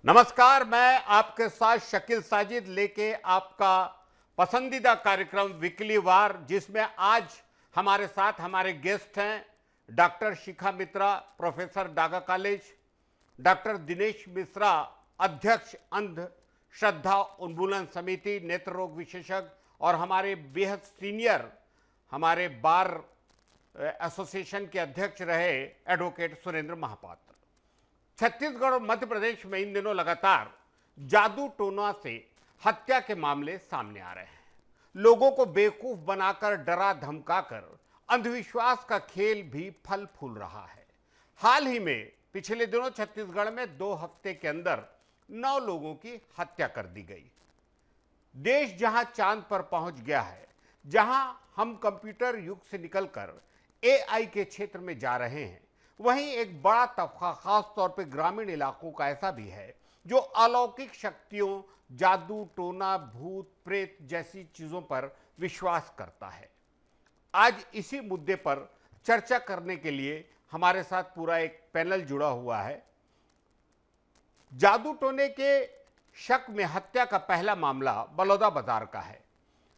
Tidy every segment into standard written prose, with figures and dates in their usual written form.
नमस्कार, मैं आपके साथ शकील साजिद लेके आपका पसंदीदा कार्यक्रम वीकली वार, जिसमें आज हमारे साथ हमारे गेस्ट हैं doctor Shikha Mitra, professor Daga college, doctor Dinesh Mishra, अध्यक्ष अंध श्रद्धा उन्मूलन समिति नेत्र रोग विशेषज्ञ, और हमारे बेहद सीनियर हमारे बार एसोसिएशन के अध्यक्ष रहे एडवोकेट सुरेंद्र महापात्र। छत्तीसगढ़ और मध्य प्रदेश में इन दिनों लगातार जादू टोना से हत्या के मामले सामने आ रहे हैं। लोगों को बेवकूफ बनाकर, डरा धमकाकर अंधविश्वास का खेल भी फल फूल रहा है। हाल ही में पिछले दिनों छत्तीसगढ़ में 2 हफ्ते के अंदर 9 लोगों की हत्या कर दी गई। देश जहां चांद पर पहुंच गया है, जहां हम कंप्यूटर युग से निकलकर एआई के क्षेत्र में जा रहे हैं, वहीं एक बड़ा तबका खास तौर पर ग्रामीण इलाकों का ऐसा भी है जो अलौकिक शक्तियों, जादू टोना, भूत प्रेत जैसी चीजों पर विश्वास करता है। आज इसी मुद्दे पर चर्चा करने के लिए हमारे साथ पूरा एक पैनल जुड़ा हुआ है। जादू टोने के शक में हत्या का पहला मामला बलौदाबाजार का है,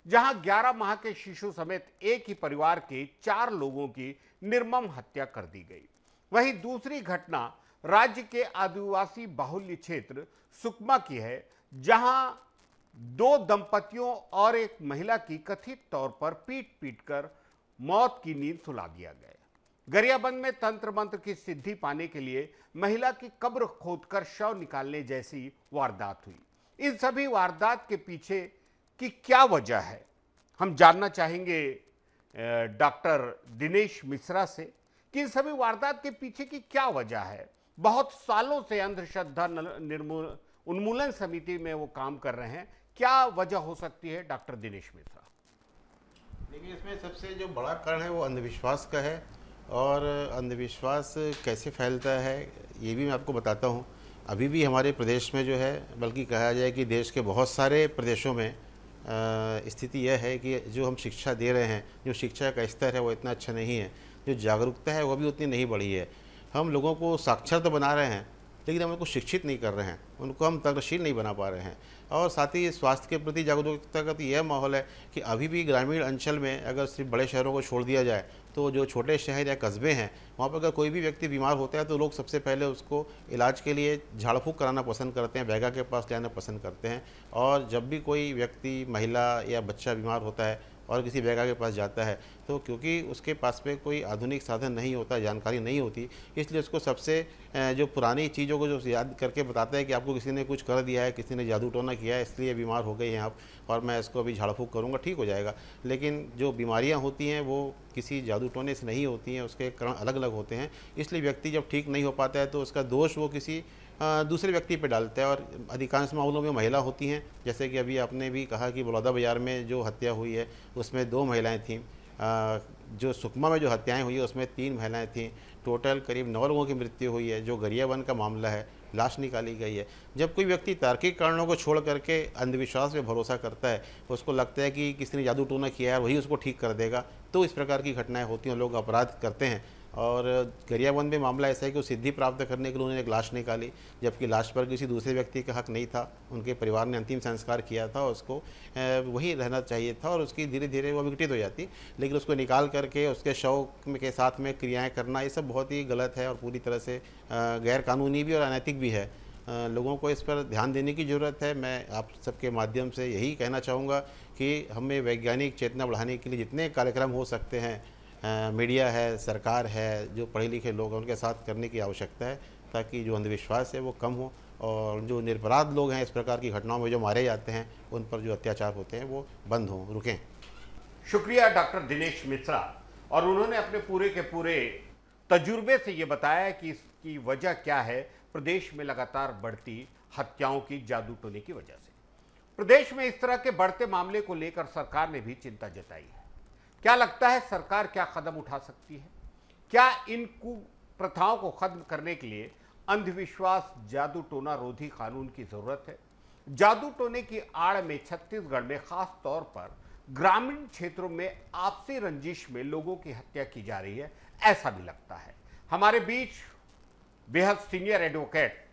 जहां 11 माह के शिशु समेत एक ही परिवार के 4 लोगों की निर्मम हत्या कर दी गई। वहीं दूसरी घटना राज्य के आदिवासी बाहुल्य क्षेत्र सुकमा की है, जहां 2 दंपतियों और एक महिला की कथित तौर पर पीट कर मौत की नींद सुला दिया गया। गरियाबंद में तंत्र मंत्र की सिद्धि पाने के लिए महिला की कब्र खोदकर शव निकालने जैसी वारदात हुई। इन सभी वारदात के पीछे की क्या वजह है, हम जानना चाहेंगे डॉक्टर दिनेश मिश्रा से कि इन सभी वारदात के पीछे की क्या वजह है। बहुत सालों से अंधश्रद्धा उन्मूलन समिति में वो काम कर रहे हैं, क्या वजह हो सकती है डॉक्टर दिनेश मिश्रा? देखिए, इसमें सबसे जो बड़ा कारण है वो अंधविश्वास का है, और अंधविश्वास कैसे फैलता है ये भी मैं आपको बताता हूँ। अभी भी हमारे प्रदेश में जो है, बल्कि कहा जाए कि देश के बहुत सारे प्रदेशों में स्थिति यह है कि जो हम शिक्षा दे रहे हैं, जो शिक्षा का स्तर है वो इतना अच्छा नहीं है, जो जागरूकता है वो भी उतनी नहीं बढ़ी है। हम लोगों को साक्षर तो बना रहे हैं, लेकिन हम उनको शिक्षित नहीं कर रहे हैं, उनको हम तर्कशील नहीं बना पा रहे हैं। और साथ ही स्वास्थ्य के प्रति जागरूकता का तो यह माहौल है कि अभी भी ग्रामीण अंचल में अगर सिर्फ बड़े शहरों को छोड़ दिया जाए, तो जो छोटे शहर या कस्बे हैं वहाँ पर अगर कोई भी व्यक्ति बीमार होता है तो लोग सबसे पहले उसको इलाज के लिए झाड़ फूँक कराना पसंद करते हैं, वैद्य के पास ले आना पसंद करते हैं। और जब भी कोई व्यक्ति, महिला या बच्चा बीमार होता है और किसी वैद्य के पास जाता है, तो क्योंकि उसके पास में कोई आधुनिक साधन नहीं होता, जानकारी नहीं होती, इसलिए उसको सबसे जो पुरानी चीज़ों को जो याद करके बताता है कि आपको किसी ने कुछ कर दिया है, किसी ने जादू टोना किया है, इसलिए बीमार हो गए हैं आप, और मैं इसको अभी झाड़ फूँक करूँगा, ठीक हो जाएगा। लेकिन जो बीमारियाँ होती हैं वो किसी जादू टोने से नहीं होती हैं, उसके कारण अलग अलग होते हैं। इसलिए व्यक्ति जब ठीक नहीं हो पाता है तो उसका दोष वो किसी दूसरे व्यक्ति पे डालता है, और अधिकांश मामलों में महिला होती हैं। जैसे कि अभी आपने भी कहा कि बलौदाबाजार में जो हत्या हुई है उसमें 2 महिलाएं थीं। जो सुकमा में जो हत्याएं हुई है उसमें 3 महिलाएं थीं। टोटल करीब 9 लोगों की मृत्यु हुई है। जो गरियाबंद का मामला है, लाश निकाली गई है। जब कोई व्यक्ति तार्किक कारणों को छोड़ करके अंधविश्वास पे भरोसा करता है, उसको लगता है कि किसी ने जादू टोना किया है और वही उसको ठीक कर देगा, तो इस प्रकार की घटनाएं होती हैं, लोग अपराध करते हैं। और गरियाबंद में मामला ऐसा है कि वो सिद्धि प्राप्त करने के लिए उन्होंने एक लाश निकाली, जबकि लाश पर किसी दूसरे व्यक्ति का हक नहीं था। उनके परिवार ने अंतिम संस्कार किया था, उसको वहीं रहना चाहिए था, और उसकी धीरे धीरे वो विघटित हो जाती। लेकिन उसको निकाल करके उसके शव के साथ में क्रियाएं करना, ये सब बहुत ही गलत है और पूरी तरह से गैर कानूनी भी और अनैतिक भी है। लोगों को इस पर ध्यान देने की ज़रूरत है। मैं आप सबके माध्यम से यही कहना चाहूँगा कि हमें वैज्ञानिक चेतना बढ़ाने के लिए जितने कार्यक्रम हो सकते हैं, मीडिया है, सरकार है, जो पढ़े लिखे लोग हैं, उनके साथ करने की आवश्यकता है, ताकि जो अंधविश्वास है वो कम हो, और जो निरपराध लोग हैं इस प्रकार की घटनाओं में जो मारे जाते हैं, उन पर जो अत्याचार होते हैं वो बंद हों, रुकें। शुक्रिया डॉक्टर दिनेश मिश्रा। और उन्होंने अपने पूरे के पूरे तजुर्बे से ये बताया कि इसकी वजह क्या है, प्रदेश में लगातार बढ़ती हत्याओं की जादू टोने की वजह से। प्रदेश में इस तरह के बढ़ते मामले को लेकर सरकार ने भी चिंता जताई है। क्या लगता है सरकार क्या कदम उठा सकती है? क्या इन कुप्रथाओं को खत्म करने के लिए अंधविश्वास जादू टोना रोधी कानून की जरूरत है? जादू टोने की आड़ में छत्तीसगढ़ में खास तौर पर ग्रामीण क्षेत्रों में आपसी रंजिश में लोगों की हत्या की जा रही है, ऐसा भी लगता है। हमारे बीच बेहद सीनियर एडवोकेट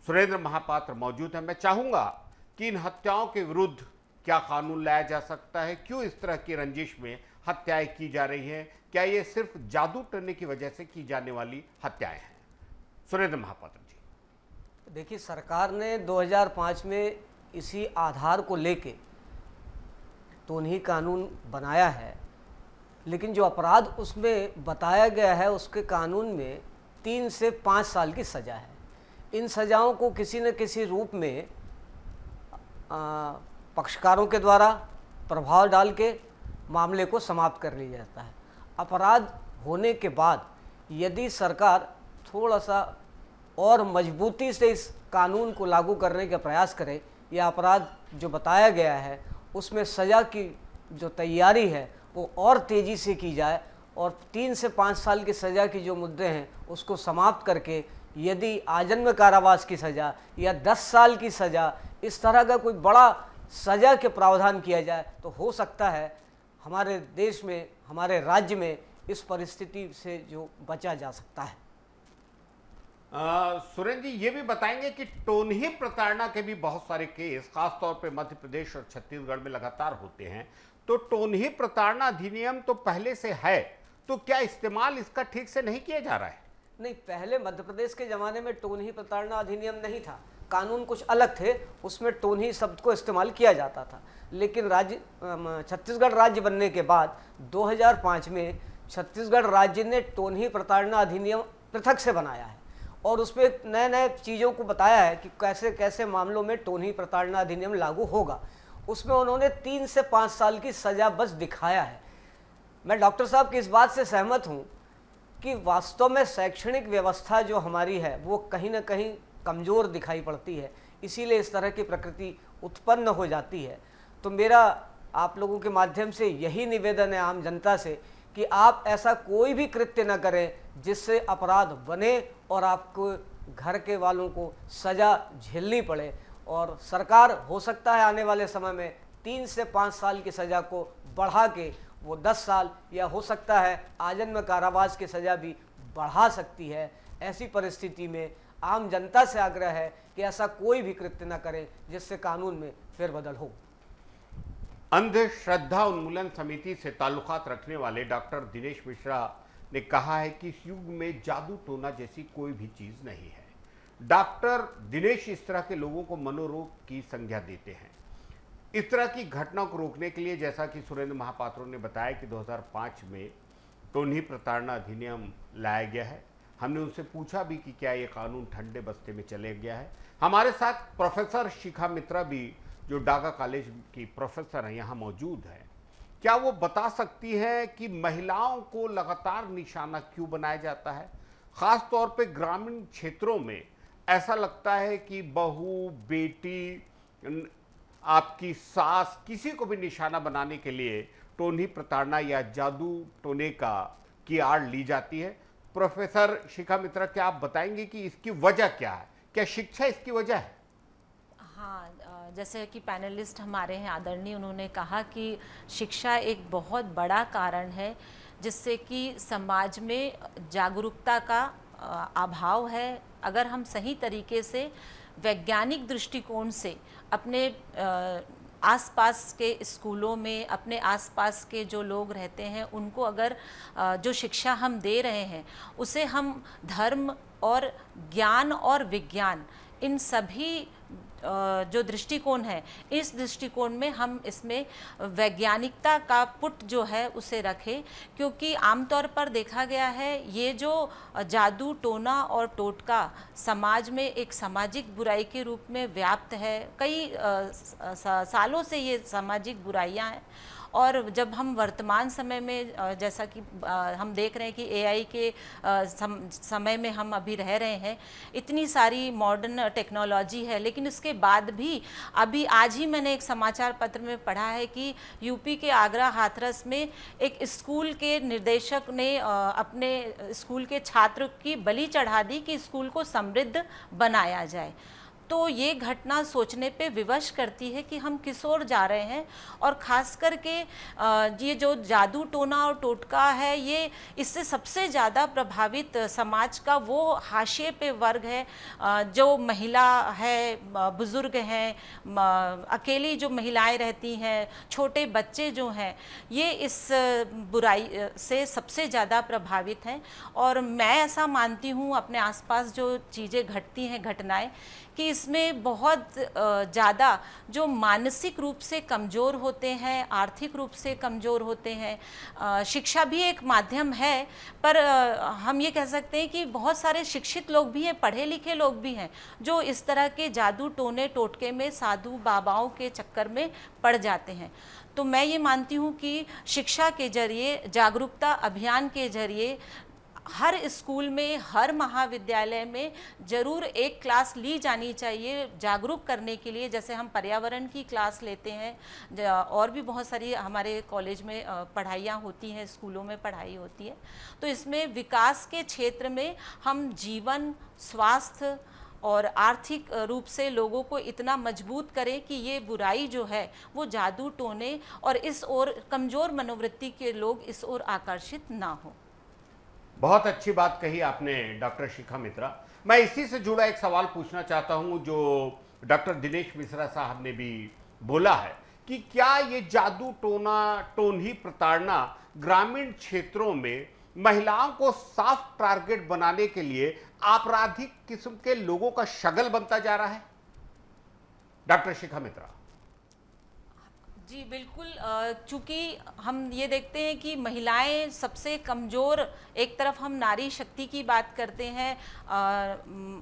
सुरेंद्र महापात्र मौजूद हैं। मैं चाहूंगा कि इन हत्याओं के विरुद्ध क्या कानून लाया जा सकता है, क्यों इस तरह की रंजिश में हत्याएं की जा रही हैं, क्या ये सिर्फ जादू टोने की वजह से की जाने वाली हत्याएं हैं? सुरेंद्र महापात्र जी। देखिए, सरकार ने 2005 में इसी आधार को लेके टोनही कानून बनाया है, लेकिन जो अपराध उसमें बताया गया है उसके कानून में 3 से 5 साल की सज़ा है। इन सज़ाओं को किसी न किसी रूप में पक्षकारों के द्वारा प्रभाव डाल के मामले को समाप्त कर लिया जाता है। अपराध होने के बाद यदि सरकार थोड़ा सा और मजबूती से इस कानून को लागू करने का प्रयास करे, या अपराध जो बताया गया है उसमें सज़ा की जो तैयारी है वो और तेज़ी से की जाए, और 3 से 5 साल की सज़ा की जो मुद्दे हैं उसको समाप्त करके यदि आजीवन कारावास की सज़ा या 10 साल की सज़ा, इस तरह का कोई बड़ा सज़ा के प्रावधान किया जाए तो हो सकता है हमारे देश में, हमारे राज्य में इस परिस्थिति से जो बचा जा सकता है। सुरेंद्र जी, ये भी बताएंगे कि टोनही प्रताड़ना के भी बहुत सारे केस खासतौर पे मध्य प्रदेश और छत्तीसगढ़ में लगातार होते हैं, तो टोनही प्रताड़ना अधिनियम तो पहले से है, तो क्या इस्तेमाल इसका ठीक से नहीं किया जा रहा है? नहीं, पहले मध्य प्रदेश के ज़माने में टोनही प्रताड़ना अधिनियम नहीं था, कानून कुछ अलग थे, उसमें टोनही शब्द को इस्तेमाल किया जाता था। लेकिन छत्तीसगढ़ राज्य बनने के बाद 2005 में छत्तीसगढ़ राज्य ने टोनही प्रताड़ना अधिनियम पृथक से बनाया है, और उसमें नए नए चीज़ों को बताया है कि कैसे कैसे मामलों में टोनही प्रताड़ना अधिनियम लागू होगा। उसमें उन्होंने 3 से 5 साल की सज़ा बस दिखाया है। मैं डॉक्टर साहब की इस बात से सहमत हूँ कि वास्तव में शैक्षणिक व्यवस्था जो हमारी है वो कहीं ना कहीं कमज़ोर दिखाई पड़ती है, इसीलिए इस तरह की प्रकृति उत्पन्न हो जाती है। तो मेरा आप लोगों के माध्यम से यही निवेदन है आम जनता से कि आप ऐसा कोई भी कृत्य न करें जिससे अपराध बने और आपको घर के वालों को सज़ा झेलनी पड़े। और सरकार हो सकता है आने वाले समय में 3 से 5 साल की सज़ा को बढ़ा के वो 10 साल या हो सकता है आजीवन कारावास की सज़ा भी बढ़ा सकती है। ऐसी परिस्थिति में आम जनता से आग्रह है कि ऐसा कोई भी कृत्य न करें जिससे कानून में फेरबदल हो। अंधश्रद्धा उन्मूलन समिति से ताल्लुकात रखने वाले डॉक्टर दिनेश मिश्रा ने कहा है कि इस युग में जादू टोना जैसी कोई भी चीज नहीं है। डॉक्टर दिनेश इस तरह के लोगों को मनोरोग की संज्ञा देते हैं। इस तरह की घटना को रोकने के लिए, जैसा कि सुरेंद्र महापात्रों ने बताया कि 2005 में टोनही प्रताड़ना अधिनियम लाया गया है। हमने उनसे पूछा भी कि क्या ये कानून ठंडे बस्ते में चले गया है। हमारे साथ प्रोफेसर शिखा मित्रा भी, जो डागा कॉलेज की प्रोफेसर हैं, यहाँ मौजूद है। क्या वो बता सकती हैं कि महिलाओं को लगातार निशाना क्यों बनाया जाता है? खास तौर पे ग्रामीण क्षेत्रों में ऐसा लगता है कि बहू, बेटी, आपकी सास, किसी को भी निशाना बनाने के लिए टोनही प्रताड़ना या जादू टोने की आड़ ली जाती है। प्रोफेसर शिखा मित्रा, क्या आप बताएंगे कि इसकी वजह क्या है? क्या शिक्षा इसकी वजह है? हाँ, जैसे कि पैनलिस्ट हमारे हैं आदरणीय, उन्होंने कहा कि शिक्षा एक बहुत बड़ा कारण है जिससे कि समाज में जागरूकता का अभाव है। अगर हम सही तरीके से वैज्ञानिक दृष्टिकोण से अपने आसपास के स्कूलों में, अपने आसपास के जो लोग रहते हैं उनको अगर जो शिक्षा हम दे रहे हैं उसे हम धर्म और ज्ञान और विज्ञान, इन सभी जो दृष्टिकोण है, इस दृष्टिकोण में हम इसमें वैज्ञानिकता का पुट जो है उसे रखें। क्योंकि आमतौर पर देखा गया है ये जो जादू टोना और टोटका समाज में एक सामाजिक बुराई के रूप में व्याप्त है। कई सालों से ये सामाजिक बुराइयां हैं, और जब हम वर्तमान समय में जैसा कि हम देख रहे हैं कि एआई के समय में हम अभी रह रहे हैं, इतनी सारी मॉडर्न टेक्नोलॉजी है, लेकिन उसके बाद भी अभी आज ही मैंने एक समाचार पत्र में पढ़ा है कि यूपी के आगरा हाथरस में एक स्कूल के निर्देशक ने अपने स्कूल के छात्र की बलि चढ़ा दी कि स्कूल को समृद्ध बनाया जाए। तो ये घटना सोचने पे विवश करती है कि हम किस ओर जा रहे हैं। और ख़ास करके ये जो जादू टोना और टोटका है, ये इससे सबसे ज़्यादा प्रभावित समाज का वो हाशिए पे वर्ग है, जो महिला है, बुज़ुर्ग हैं, अकेली जो महिलाएं रहती हैं, छोटे बच्चे जो हैं, ये इस बुराई से सबसे ज़्यादा प्रभावित हैं। और मैं ऐसा मानती हूँ अपने आसपास जो चीज़ें घटती हैं, घटनाएं, कि इसमें बहुत ज़्यादा जो मानसिक रूप से कमज़ोर होते हैं, आर्थिक रूप से कमज़ोर होते हैं। शिक्षा भी एक माध्यम है, पर हम ये कह सकते हैं कि बहुत सारे शिक्षित लोग भी हैं, पढ़े लिखे लोग भी हैं, जो इस तरह के जादू टोने टोटके में, साधु बाबाओं के चक्कर में पड़ जाते हैं। तो मैं ये मानती हूँ कि शिक्षा के जरिए, जागरूकता अभियान के जरिए हर स्कूल में, हर महाविद्यालय में ज़रूर एक क्लास ली जानी चाहिए जागरूक करने के लिए। जैसे हम पर्यावरण की क्लास लेते हैं, और भी बहुत सारी हमारे कॉलेज में पढ़ाइयाँ होती हैं, स्कूलों में पढ़ाई होती है। तो इसमें विकास के क्षेत्र में हम जीवन, स्वास्थ्य और आर्थिक रूप से लोगों को इतना मजबूत करें कि ये बुराई जो है वो जादू टोने और इस ओर कमज़ोर मनोवृत्ति के लोग इस ओर आकर्षित ना हो। बहुत अच्छी बात कही आपने डॉक्टर शिखा मित्रा। मैं इसी से जुड़ा एक सवाल पूछना चाहता हूं जो डॉक्टर दिनेश मिश्रा साहब ने भी बोला है कि क्या ये जादू टोना, टोनही प्रताड़ना ग्रामीण क्षेत्रों में महिलाओं को साफ टारगेट बनाने के लिए आपराधिक किस्म के लोगों का शगल बनता जा रहा है? डॉक्टर शिखा मित्रा। जी बिल्कुल, चूँकि हम ये देखते हैं कि महिलाएं सबसे कमज़ोर, एक तरफ हम नारी शक्ति की बात करते हैं,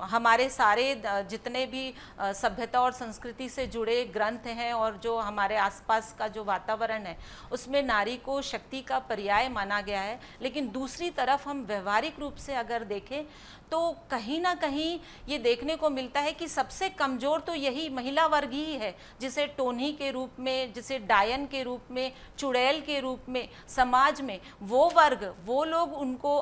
हमारे सारे जितने भी सभ्यता और संस्कृति से जुड़े ग्रंथ हैं और जो हमारे आसपास का जो वातावरण है उसमें नारी को शक्ति का पर्याय माना गया है। लेकिन दूसरी तरफ हम व्यवहारिक रूप से अगर देखें तो कहीं ना कहीं ये देखने को मिलता है कि सबसे कमज़ोर तो यही महिला वर्ग ही है, जिसे टोन्ही के रूप में, जिसे डायन के रूप में, चुड़ैल के रूप में समाज में वो वर्ग, वो लोग उनको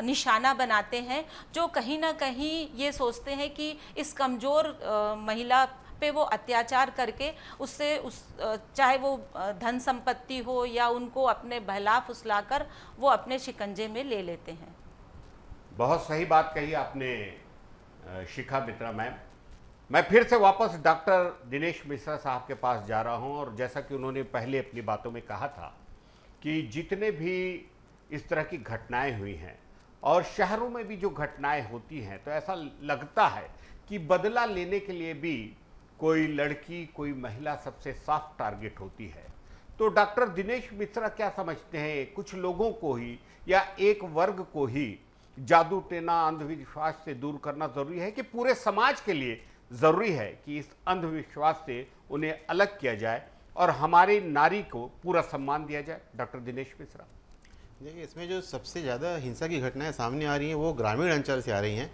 निशाना बनाते हैं, जो कहीं ना कहीं ये सोचते हैं कि इस कमज़ोर महिला पे वो अत्याचार करके उससे चाहे वो धन संपत्ति हो या उनको अपने बहला फुसलाकर वो अपने शिकंजे में ले लेते हैं। बहुत सही बात कही आपने शिखा मित्रा मैम। मैं फिर से वापस डॉक्टर दिनेश मिश्रा साहब के पास जा रहा हूं, और जैसा कि उन्होंने पहले अपनी बातों में कहा था कि जितने भी इस तरह की घटनाएं हुई हैं और शहरों में भी जो घटनाएं होती हैं, तो ऐसा लगता है कि बदला लेने के लिए भी कोई लड़की, कोई महिला सबसे साफ टारगेट होती है। तो डॉक्टर दिनेश मिश्रा क्या समझते हैं, कुछ लोगों को ही या एक वर्ग को ही जादू टोना, अंधविश्वास से दूर करना जरूरी है कि पूरे समाज के लिए जरूरी है कि इस अंधविश्वास से उन्हें अलग किया जाए और हमारी नारी को पूरा सम्मान दिया जाए? डॉक्टर दिनेश मिश्रा। देखिए, इसमें जो सबसे ज़्यादा हिंसा की घटनाएं सामने आ रही हैं वो ग्रामीण अंचल से आ रही हैं।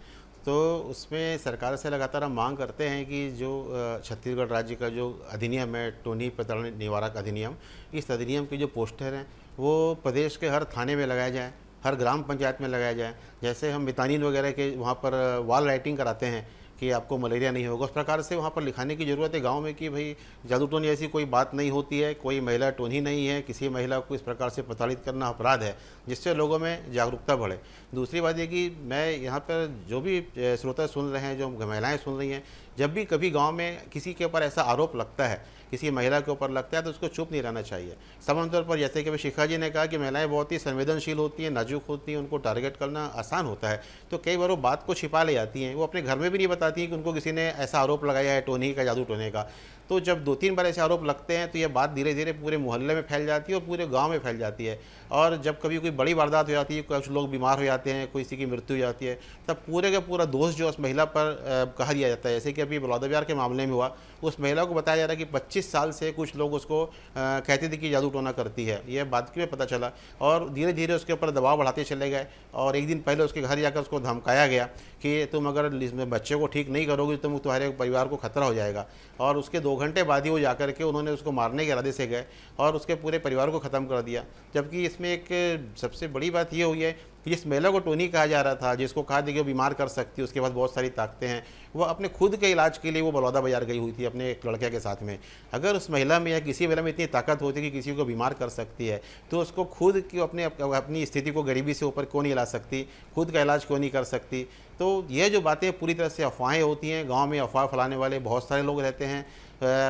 तो उसमें सरकार से लगातार हम मांग करते हैं कि जो छत्तीसगढ़ राज्य का जो अधिनियम है, टोन्ही प्रताड़ना निवारक अधिनियम, इस अधिनियम के जो पोस्टर हैं वो प्रदेश के हर थाने में लगाए जाएँ, हर ग्राम पंचायत में लगाया जाए। जैसे हम विटामिन वगैरह के वहाँ पर वॉल राइटिंग कराते हैं कि आपको मलेरिया नहीं होगा, उस प्रकार से वहाँ पर लिखाने की ज़रूरत है गांव में कि भाई जादू टोनी ऐसी कोई बात नहीं होती है, कोई महिला टोनी नहीं है, किसी महिला को इस प्रकार से प्रताड़ित करना अपराध है, जिससे लोगों में जागरूकता बढ़े। दूसरी बात ये कि मैं यहाँ पर जो भी श्रोता सुन रहे हैं, जो महिलाएँ सुन रही हैं, जब भी कभी गांव में किसी के ऊपर ऐसा आरोप लगता है, किसी महिला के ऊपर लगता है, तो उसको चुप नहीं रहना चाहिए। सामान्य तौर पर जैसे कि शिखा जी ने कहा कि महिलाएं बहुत ही संवेदनशील होती हैं, नाजुक होती हैं, उनको टारगेट करना आसान होता है, तो कई बार वो बात को छिपा ले जाती हैं, वो अपने घर में भी नहीं बताती हैं कि उनको किसी ने ऐसा आरोप लगाया है टोनी का, जादू टोने का। तो जब 2-3 बार ऐसे आरोप लगते हैं तो ये बात धीरे धीरे पूरे मोहल्ले में फैल जाती है और पूरे गांव में फैल जाती है। और जब कभी कोई बड़ी वारदात हो जाती है, कुछ लोग बीमार हो जाते हैं, किसी की मृत्यु हो जाती है, तब पूरे का पूरा दोष जो उस महिला पर कहा दिया जाता है। जैसे कि अभी बलौदाबाजार के मामले में हुआ, उस महिला को बताया जा रहा है कि 25 साल से कुछ लोग उसको कहते थे कि जादू टोना करती है, यह बात में पता चला, और धीरे धीरे उसके ऊपर दबाव बढ़ाते चले गए। और एक दिन पहले उसके घर जाकर उसको धमकाया गया कि तुम अगर बच्चे को ठीक नहीं करोगे तो तुम्हारे परिवार को खतरा हो जाएगा। और उसके 2 2 घंटे बाद ही वो जाकर के उन्होंने उसको मारने के इरादे से गए और उसके पूरे परिवार को ख़त्म कर दिया। जबकि इसमें एक सबसे बड़ी बात ये हुई है कि जिस महिला को टोनी कहा जा रहा था, जिसको कहा था कि वो बीमार कर सकती है, उसके पास बहुत सारी ताकतें हैं, वो अपने खुद के इलाज के लिए वो बलौदा बाजार गई हुई थी अपने एक लड़के के साथ में। अगर उस महिला में या किसी महिला में इतनी ताकत होती कि किसी को बीमार कर सकती है, तो उसको खुद की अपनी स्थिति को गरीबी से ऊपर क्यों नहीं ला सकती, खुद का इलाज क्यों नहीं कर सकती। तो ये जो बातें पूरी तरह से अफवाहें होती हैं, गाँव में अफवाह फैलाने वाले बहुत सारे लोग रहते हैं।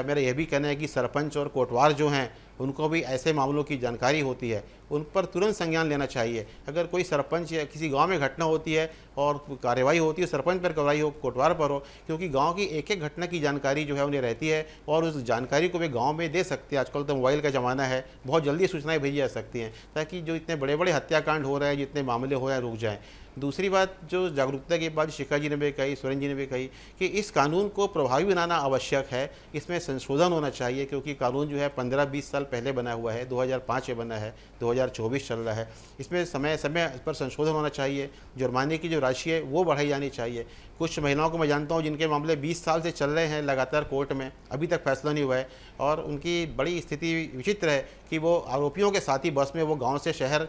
मेरा यह भी कहना है कि सरपंच और कोटवार जो हैं उनको भी ऐसे मामलों की जानकारी होती है, उन पर तुरंत संज्ञान लेना चाहिए। अगर कोई सरपंच या किसी गांव में घटना होती है और कार्रवाई होती है, सरपंच पर कार्रवाई हो, कोटवार पर हो, क्योंकि गांव की एक एक घटना की जानकारी जो है उन्हें रहती है और उस जानकारी को वे गांव में दे सकते हैं। आजकल तो मोबाइल का ज़माना है, बहुत जल्दी सूचनाएँ भेजी जा सकती हैं ताकि जो इतने बड़े बड़े हत्याकांड हो रहे हैं, जितने मामले हो रहे हैं, रुक जाएँ। दूसरी बात जो जागरूकता की बात शिखा जी ने भी कही, सुरेंद्र जी ने भी कही कि इस कानून को प्रभावी बनाना आवश्यक है, इसमें संशोधन होना चाहिए, क्योंकि कानून जो है 15-20 साल पहले बना हुआ है, 2005 में बना है, 2024 चल रहा है। इसमें समय समय पर संशोधन होना चाहिए, जुर्माने की जो राशि है वो बढ़ाई जानी चाहिए। कुछ महिलाओं को मैं जानता हूँ जिनके मामले 20 साल से चल रहे हैं लगातार कोर्ट में, अभी तक फैसला नहीं हुआ है और उनकी बड़ी स्थिति विचित्र है कि वो आरोपियों के साथ ही बस में वो गांव से शहर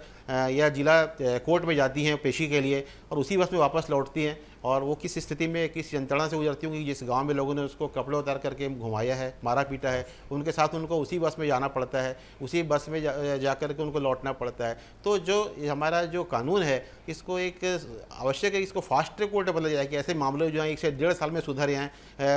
या जिला कोर्ट में जाती हैं पेशी के लिए और उसी बस में वापस लौटती हैं और वो किस स्थिति में, किस यंत्रणा से गुजरती होंगी। जिस गांव में लोगों ने उसको कपड़े उतार करके घुमाया है, मारा पीटा है, उनके साथ उनको उसी बस में जाना पड़ता है, उसी बस में जा कर के उनको लौटना पड़ता है। तो जो हमारा जो कानून है इसको एक आवश्यक है, इसको फास्ट ट्रैक कोर्ट बदला जाए कि ऐसे मामले जो हैं 1 से 1.5 साल में सुधर जाएँ,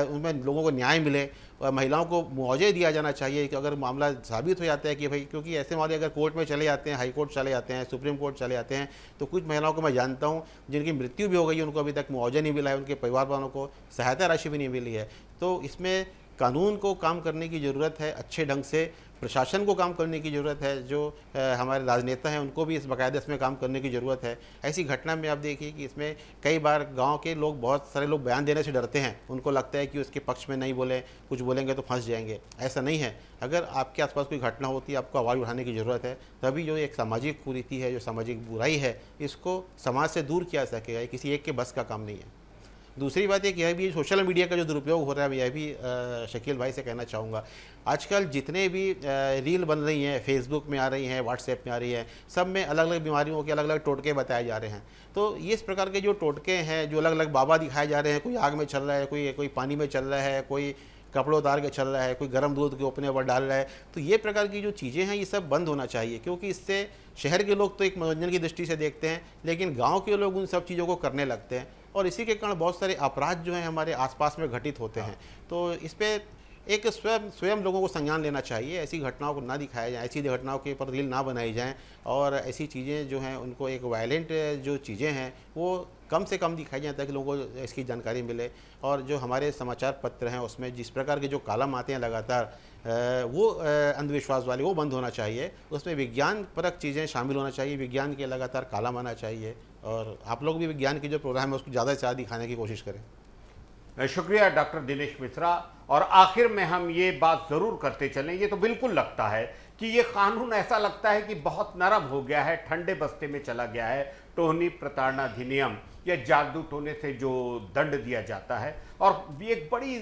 उनमें लोगों को न्याय मिले। महिलाओं को मुआवजे दिया जाना चाहिए कि अगर मामला साबित हो जाता है कि भाई, क्योंकि ऐसे मामले अगर कोर्ट में चले जाते हैं, हाई कोर्ट चले जाते हैं, सुप्रीम कोर्ट चले जाते हैं, तो कुछ महिलाओं को मैं जानता हूं जिनकी मृत्यु भी हो गई, उनको अभी तक मुआवजा नहीं मिला है, उनके परिवार वालों को सहायता राशि भी नहीं मिली है। तो इसमें कानून को काम करने की ज़रूरत है, अच्छे ढंग से प्रशासन को काम करने की ज़रूरत है, जो हमारे राजनेता हैं उनको भी इस बाकायदा इसमें काम करने की ज़रूरत है। ऐसी घटना में आप देखिए कि इसमें कई बार गांव के लोग, बहुत सारे लोग बयान देने से डरते हैं, उनको लगता है कि उसके पक्ष में नहीं बोलें, कुछ बोलेंगे तो फंस जाएंगे। ऐसा नहीं है। अगर आपके आसपास कोई घटना होती है, आपको आवाज़ उठाने की ज़रूरत है, तभी जो एक सामाजिक कुरीति है, जो सामाजिक बुराई है, इसको समाज से दूर किया जा सकेगा। ये किसी एक के बस का काम नहीं है। दूसरी बात एक यह भी, सोशल मीडिया का जो दुरुपयोग हो रहा है, यह भी शकील भाई से कहना चाहूँगा। आजकल जितने भी रील बन रही हैं, फेसबुक में आ रही हैं, व्हाट्सएप में आ रही हैं, सब में अलग अलग बीमारियों के अलग अलग टोटके बताए जा रहे हैं। तो ये इस प्रकार के जो टोटके हैं, जो अलग अलग बाबा दिखाए जा रहे हैं, कोई आग में चल रहा है, कोई पानी में चल रहा है, कोई कपड़े उतार के चल रहा है, कोई गर्म दूध के अपने ऊपर डाल रहा है, तो ये प्रकार की जो चीज़ें हैं ये सब बंद होना चाहिए। क्योंकि इससे शहर के लोग तो एक मनोरंजन की दृष्टि से देखते हैं, लेकिन गाँव के लोग उन सब चीज़ों को करने लगते हैं और इसी के कारण बहुत सारे अपराध जो हैं हमारे आसपास में घटित होते हैं। तो इस पर एक स्वयं लोगों को संज्ञान लेना चाहिए, ऐसी घटनाओं को ना दिखाया जाए, ऐसी घटनाओं के ऊपर रील ना बनाई जाएं और ऐसी चीज़ें जो हैं उनको, एक वायलेंट जो चीज़ें हैं वो कम से कम दिखाई जाए ताकि लोगों को इसकी जानकारी मिले। और जो हमारे समाचार पत्र हैं उसमें जिस प्रकार के जो कॉलम आते हैं लगातार, वो अंधविश्वास वाले वो बंद होना चाहिए, उसमें विज्ञान परक चीज़ें शामिल होना चाहिए, विज्ञान के लगातार कॉलम आना चाहिए और आप लोग भी विज्ञान की जो प्रोग्राम है उसको ज़्यादा से ज़्यादा दिखाने की कोशिश करें। शुक्रिया डॉक्टर दिनेश मिश्रा। और आखिर में हम ये बात जरूर करते चलें, ये तो बिल्कुल लगता है कि ये कानून ऐसा लगता है कि बहुत नरम हो गया है, ठंडे बस्ते में चला गया है। टोनी प्रताड़ना अधिनियम या जादू टोने से जो दंड दिया जाता है, और एक बड़ी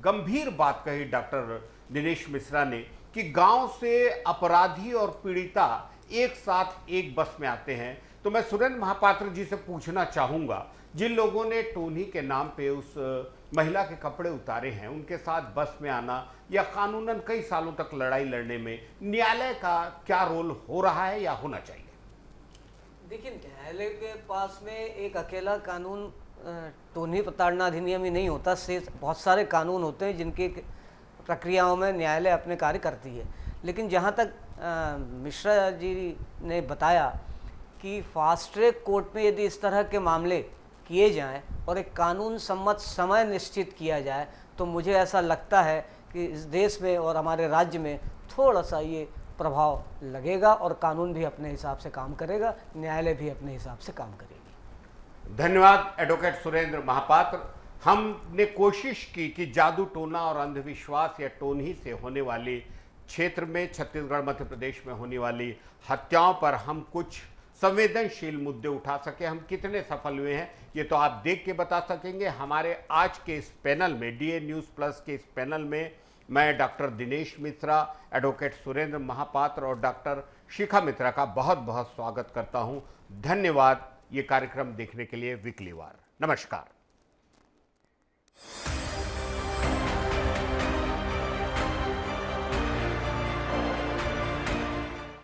गंभीर बात कही डॉक्टर दिनेश मिश्रा ने कि गांव से अपराधी और पीड़िता एक साथ एक बस में आते हैं। तो मैं सुरेंद्र महापात्र जी से पूछना चाहूंगा, जिन लोगों ने टोनी के नाम पे उस महिला के कपड़े उतारे हैं, उनके साथ बस में आना या कानूनन कई सालों तक लड़ाई लड़ने में न्यायालय का क्या रोल हो रहा है या होना चाहिए? देखिए, न्यायालय के पास में एक अकेला कानून टोनी प्रताड़ना अधिनियम ही नहीं होता, से बहुत सारे कानून होते हैं जिनकी प्रक्रियाओं में न्यायालय अपने कार्य करती है। लेकिन जहाँ तक मिश्रा जी ने बताया कि फास्ट ट्रैक कोर्ट में यदि इस तरह के मामले किए जाएं और एक कानून सम्मत समय निश्चित किया जाए, तो मुझे ऐसा लगता है कि इस देश में और हमारे राज्य में थोड़ा सा ये प्रभाव लगेगा और कानून भी अपने हिसाब से काम करेगा, न्यायालय भी अपने हिसाब से काम करेगी। धन्यवाद एडवोकेट सुरेंद्र महापात्र। हमने कोशिश की कि जादू टोना और अंधविश्वास या टोनही से होने वाली क्षेत्र में, छत्तीसगढ़ मध्य प्रदेश में होने वाली हत्याओं पर हम कुछ संवेदनशील मुद्दे उठा सके। हम कितने सफल हुए हैं ये तो आप देख के बता सकेंगे। हमारे आज के इस पैनल में, डीए न्यूज़ प्लस के इस पैनल में मैं डॉक्टर दिनेश मिश्रा, एडवोकेट सुरेंद्र महापात्र और डॉक्टर शिखा मित्रा का बहुत बहुत स्वागत करता हूं। धन्यवाद ये कार्यक्रम देखने के लिए वीकली वार। नमस्कार।